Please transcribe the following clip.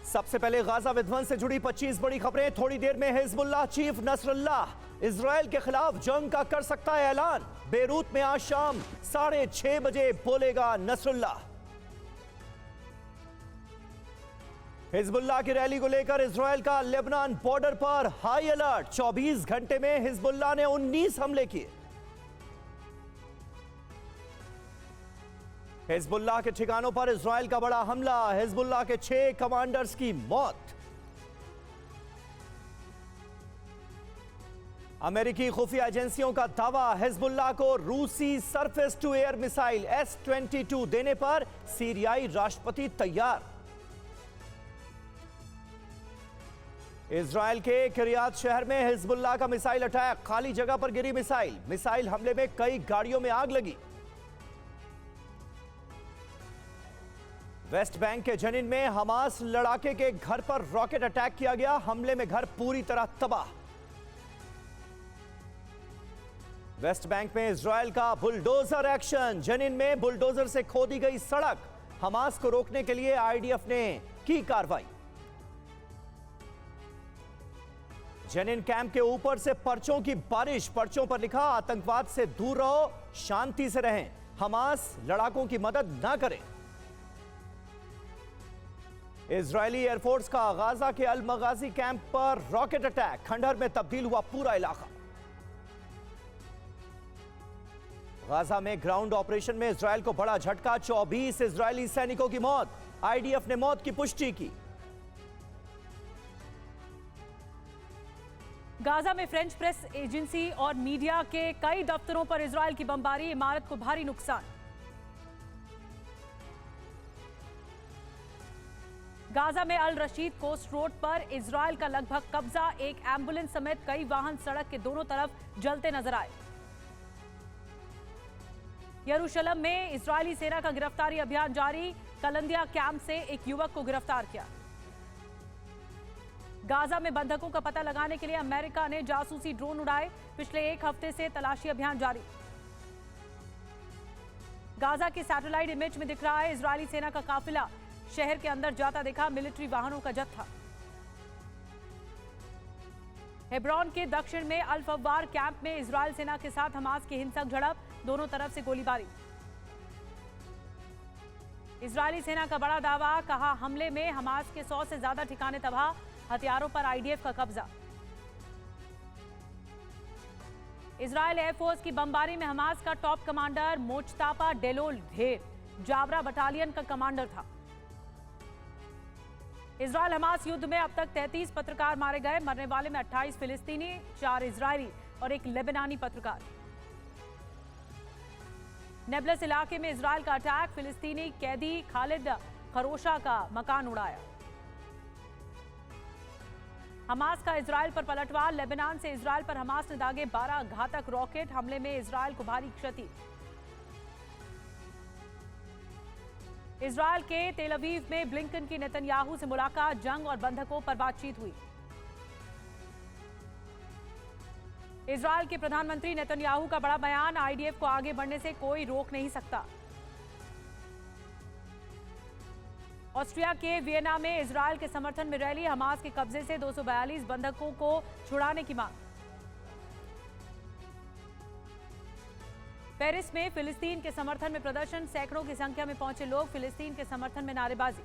सबसे पहले गाजा विध्वंस से जुड़ी 25 बड़ी खबरें। थोड़ी देर में हिजबुल्लाह चीफ नसरुल्लाह इजराइल के खिलाफ जंग का कर सकता है ऐलान। बेरूत में आज शाम 6:30 बजे बोलेगा नसरुल्लाह। हिजबुल्लाह की रैली को लेकर इजराइल का लेबनान बॉर्डर पर हाई अलर्ट। 24 घंटे में हिजबुल्लाह ने 19 हमले किए। हिजबुल्लाह के ठिकानों पर इजराइल का बड़ा हमला। हिजबुल्लाह के 6 कमांडर्स की मौत। अमेरिकी खुफिया एजेंसियों का दावा, हिजबुल्लाह को रूसी surface to air missile S-22 देने पर सीरियाई राष्ट्रपति तैयार। इजराइल के किरियात शहर में हिजबुल्लाह का मिसाइल अटैक। खाली जगह पर गिरी मिसाइल हमले में कई गाड़ियों में आग लगी। वेस्ट बैंक के जनीन में हमास लड़ाके के घर पर रॉकेट अटैक किया गया। हमले में घर पूरी तरह तबाह। वेस्ट बैंक में इजराइल का बुलडोजर एक्शन। जनीन में बुलडोजर से खोदी गई सड़क। हमास को रोकने के लिए आईडीएफ ने की कार्रवाई। जनीन कैंप के ऊपर से पर्चों की बारिश। पर्चों पर लिखा, आतंकवाद से दूर रहो, शांति से रहें, हमास लड़ाकों की मदद ना करें। इजरायली एयरफोर्स का गाजा के अल मगाजी कैंप पर रॉकेट अटैक। खंडहर में तब्दील हुआ पूरा इलाका। गाजा में ग्राउंड ऑपरेशन में इजरायल को बड़ा झटका। 24 इजरायली सैनिकों की मौत। आईडीएफ ने मौत की पुष्टि की। गाजा में फ्रेंच प्रेस एजेंसी और मीडिया के कई दफ्तरों पर इजरायल की बमबारी। इमारत को भारी नुकसान। गाजा में अल रशीद कोस्ट रोड पर इजरायल का लगभग कब्जा। एक एम्बुलेंस समेत कई वाहन सड़क के दोनों तरफ जलते नजर आए। यरूशलेम में इजरायली सेना का गिरफ्तारी अभियान जारी। कलंदिया कैंप से एक युवक को गिरफ्तार किया। गाजा में बंधकों का पता लगाने के लिए अमेरिका ने जासूसी ड्रोन उड़ाए। पिछले एक हफ्ते से तलाशी अभियान जारी। गाजा की सैटेलाइट इमेज में दिख रहा है इजरायली सेना का काफिला शहर के अंदर जाता दिखा। मिलिट्री वाहनों का जत्था। हेब्रोन के दक्षिण में अल फवार कैंप में इजरायल सेना के साथ हमास की हिंसक झड़प। दोनों तरफ से गोलीबारी। इजरायली सेना का बड़ा दावा, कहा हमले में हमास के 100 से ज्यादा ठिकाने तबाह। हथियारों पर आईडीएफ का कब्जा। इजरायल एयरफोर्स की बमबारी में हमास का टॉप कमांडर मोचतापा डेलोल ढेर जाबरा बटालियन का कमांडर था। इजरायल हमास युद्ध में अब तक 33 पत्रकार मारे गए। मरने वाले में 28 फिलिस्तीनी, 4 इजरायली और एक लेबनानी पत्रकार। नेबलस इलाके में इजरायल का अटैक। फिलिस्तीनी कैदी खालिद खरोशा का मकान उड़ाया। हमास का इजरायल पर पलटवार। लेबनान से इजरायल पर हमास ने दागे 12 घातक रॉकेट। हमले में इजरायल को भारी क्षति। इजरायल के तेल अवीव में ब्लिंकन की नेतन्याहू से मुलाकात। जंग और बंधकों पर बातचीत हुई। इजरायल के प्रधानमंत्री नेतन्याहू का बड़ा बयान, आईडीएफ को आगे बढ़ने से कोई रोक नहीं सकता। ऑस्ट्रिया के वियना में इजरायल के समर्थन में रैली। हमास के कब्जे से 242 बंधकों को छुड़ाने की मांग। पेरिस में फिलिस्तीन के समर्थन में प्रदर्शन। सैकड़ों की संख्या में पहुंचे लोग। फिलिस्तीन के समर्थन में नारेबाजी।